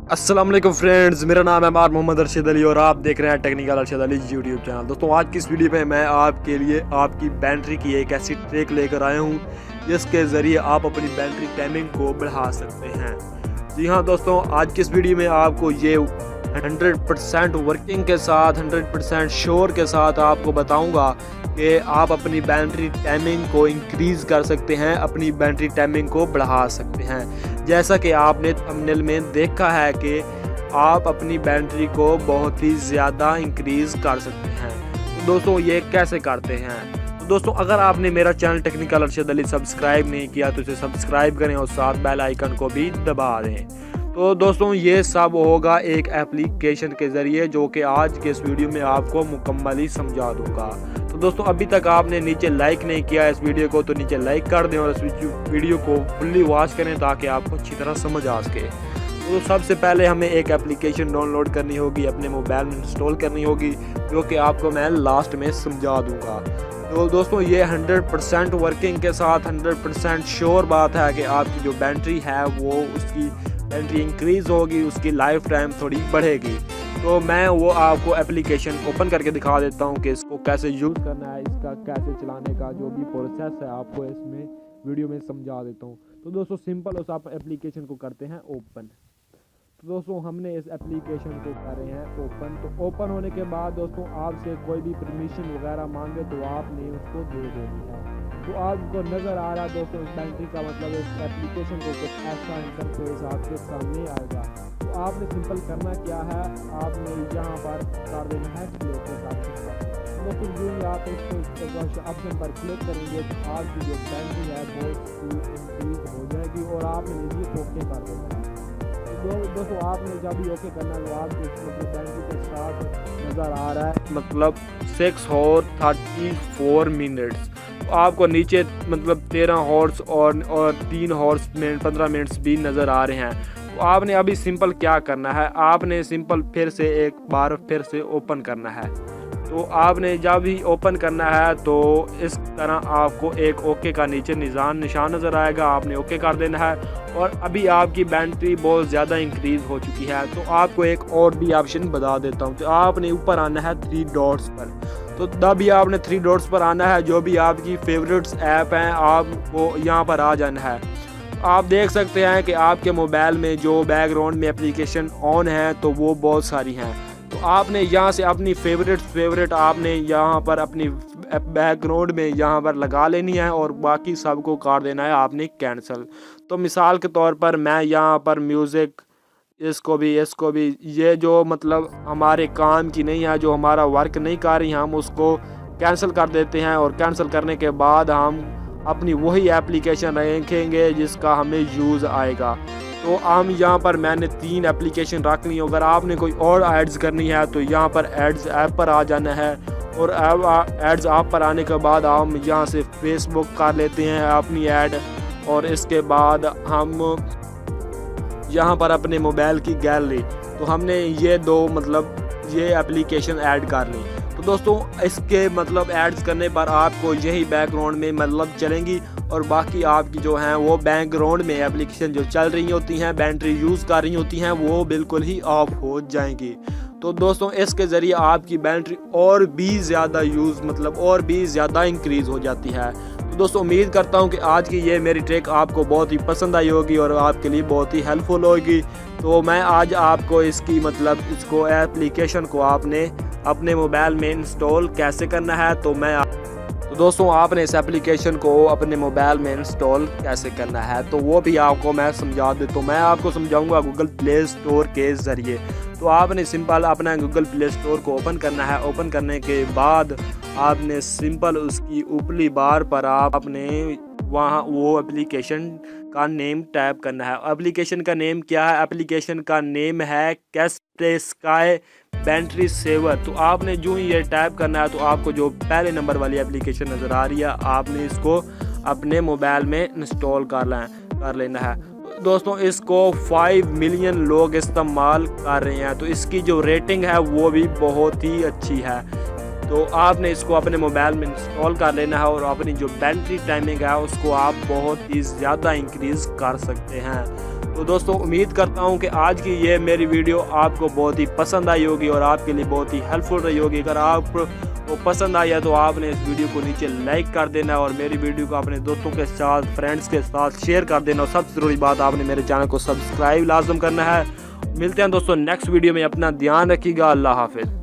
अस्सलाम वालेकुम फ्रेंड्स, मेरा नाम है मोहम्मद अरशद अली और आप देख रहे हैं technical Arshad Ali YouTube channel. दोस्तों, आज की इस वीडियो में मैं आपके लिए आपकी बैटरी की एक ऐसी ट्रिक लेकर आया हूं जिसके ज़रिए आप अपनी बैटरी टाइमिंग को बढ़ा सकते हैं। जी हाँ दोस्तों, आज की इस वीडियो में आपको ये 100% वर्किंग के साथ 100% श्योर के साथ आपको बताऊंगा कि आप अपनी बैटरी टाइमिंग को इंक्रीज़ कर सकते हैं, अपनी बैटरी टाइमिंग को बढ़ा सकते हैं। जैसा कि आपने थंबनेल में देखा है कि आप अपनी बैटरी को बहुत ही ज़्यादा इंक्रीज़ कर सकते हैं। तो दोस्तों, ये कैसे करते हैं? तो दोस्तों, अगर आपने मेरा channel technical Arshad Ali subscribe नहीं किया तो इसे सब्सक्राइब करें और साथ बेल आइकन को भी दबा दें। तो दोस्तों, ये सब होगा एक एप्लीकेशन के ज़रिए जो कि आज के इस वीडियो में आपको मुकम्मल ही समझा दूंगा। तो दोस्तों, अभी तक आपने नीचे लाइक नहीं किया इस वीडियो को तो नीचे लाइक कर दें और इस वीडियो को फुल्ली वॉच करें ताकि आपको अच्छी तरह समझ आ सके। तो सबसे पहले हमें एक एप्लीकेशन डाउनलोड करनी होगी, अपने मोबाइल में इंस्टॉल करनी होगी, जो कि आपको मैं लास्ट में समझा दूंगा। तो दोस्तों, ये 100% वर्किंग के साथ 100% श्योर बात है कि आपकी जो बैटरी है वो उसकी बैटरी इंक्रीज़ होगी, उसकी लाइफ टाइम थोड़ी बढ़ेगी। तो मैं वो आपको एप्लीकेशन ओपन करके दिखा देता हूँ कि इसको कैसे यूज़ करना है, इसका कैसे चलाने का जो भी प्रोसेस है आपको इसमें वीडियो में समझा देता हूँ। तो दोस्तों, सिंपल उस आप एप्लीकेशन को करते हैं ओपन। तो दोस्तों, हमने इस एप्लीकेशन को कर रहे हैं ओपन। तो ओपन होने के बाद दोस्तों, आपसे कोई भी परमिशन वगैरह मांगे तो आपने उसको दे देनी है। तो आपको नज़र आ रहा है दोस्तों इस बैटरी का मतलब इस एप्लीकेशन को कुछ ऐसा इंटरफेस आपके सामने आएगा। तो आपने सिंपल करना क्या है, आपने यहाँ पर कर देना है क्लिक के साथ। दोस्तों, जो ही आप इस ऑप्शन पर क्लिक करेंगे तो आपकी जो बैटरी है वो इंक्रीज हो जाएगी और आपने ये ओके कर देना है। दोस्तों, आपने जब भी ओके करना है तो आपको मतलब बैटरी के साथ नज़र आ रहा है मतलब 6 और 34 मिनट्स। तो आपको नीचे मतलब 13 हॉर्स और 3 हॉर्स में 15 मिनट्स भी नज़र आ रहे हैं। तो आपने अभी सिंपल क्या करना है, आपने सिंपल फिर से एक बार फिर से ओपन करना है। तो आपने जब भी ओपन करना है तो इस तरह आपको एक ओके का नीचे निशान नज़र आएगा, आपने ओके कर देना है। और अभी आपकी बैटरी बहुत ज़्यादा इंक्रीज़ हो चुकी है। तो आपको एक और भी ऑप्शन बता देता हूँ। तो आपने ऊपर आना है 3 डॉट्स पर। तो तभी आपने 3 डॉट्स पर आना है, जो भी आपकी फेवरेट्स ऐप हैं आपको यहाँ पर आ जाना है। आप देख सकते हैं कि आपके मोबाइल में जो बैकग्राउंड में एप्लीकेशन ऑन है तो वो बहुत सारी हैं। तो आपने यहाँ से अपनी फेवरेट आपने यहाँ पर अपनी बैकग्राउंड में यहाँ पर लगा लेनी है और बाकी सबको काट देना है आपने कैंसिल। तो मिसाल के तौर पर मैं यहाँ पर म्यूज़िक इसको भी ये जो मतलब हमारे काम की नहीं है, जो हमारा वर्क नहीं कर रही, हम उसको कैंसिल कर देते हैं। और कैंसिल करने के बाद हम अपनी वही एप्लीकेशन रखेंगे जिसका हमें यूज़ आएगा। तो हम यहाँ पर मैंने 3 एप्लीकेशन रख ली। अगर आपने कोई और एड्स करनी है तो यहाँ पर एड्स ऐप पर आ जाना है और एड्स ऐप पर आने के बाद हम यहाँ से फेसबुक कर लेते हैं अपनी ऐड। और इसके बाद हम यहाँ पर अपने मोबाइल की गैलरी, तो हमने ये ये एप्लीकेशन ऐड कर ली। तो दोस्तों, इसके मतलब ऐड्स करने पर आपको यही बैकग्राउंड में मतलब चलेंगी और बाकी आपकी जो हैं वो बैकग्राउंड में एप्लीकेशन जो चल रही होती हैं, बैटरी यूज़ कर रही होती हैं, वो बिल्कुल ही ऑफ हो जाएंगी। तो दोस्तों, इसके ज़रिए आपकी बैटरी और भी ज़्यादा और भी ज़्यादा इंक्रीज़ हो जाती है। तो दोस्तों, उम्मीद करता हूं कि आज की ये मेरी ट्रिक आपको बहुत ही पसंद आई होगी और आपके लिए बहुत ही हेल्पफुल होगी। तो मैं आज आपको इसको एप्लीकेशन को आपने अपने मोबाइल में इंस्टॉल कैसे करना है तो दोस्तों, आपने इस एप्लीकेशन को अपने मोबाइल में इंस्टॉल कैसे करना है तो वो भी आपको मैं समझा देता हूँ। मैं आपको समझाऊंगा गूगल प्ले स्टोर के ज़रिए। तो आपने सिंपल अपना गूगल प्ले स्टोर को ओपन करना है। ओपन करने के बाद आपने सिंपल उसकी ऊपरी बार पर आपने वहाँ वो एप्लीकेशन का नेम टाइप करना है। एप्लीकेशन का नेम क्या है? एप्लीकेशन का नेम है कैस्पेस्काई बैटरी सेवर। तो आपने जो ही ये टाइप करना है तो आपको जो पहले नंबर वाली एप्लीकेशन नज़र आ रही है आपने इसको अपने मोबाइल में इंस्टॉल कर लेना है। दोस्तों, इसको 5 मिलियन लोग इस्तेमाल कर रहे हैं। तो इसकी जो रेटिंग है वो भी बहुत ही अच्छी है। तो आपने इसको अपने मोबाइल में इंस्टॉल कर लेना है और अपनी जो बैटरी टाइमिंग है उसको आप बहुत ही ज़्यादा इंक्रीज़ कर सकते हैं। تو دوستوں امید کرتا ہوں کہ آج کی یہ میری ویڈیو آپ کو بہت ہی پسند آئی ہوگی اور آپ کے لیے بہت ہی ہیلپ فل رہی ہوگی۔ اگر آپ کو پسند آیا تو آپ نے اس ویڈیو کو نیچے لائک کر دینا اور میری ویڈیو کو اپنے دوستوں کے ساتھ فرینڈس کے ساتھ شیئر کر دینا، اور سب سے ضروری بات آپ نے میرے چینل کو سبسکرائب لازم کرنا ہے۔ ملتے ہیں دوستوں نیکسٹ ویڈیو میں، اپنا دھیان رکھیے گا، اللہ حافظ۔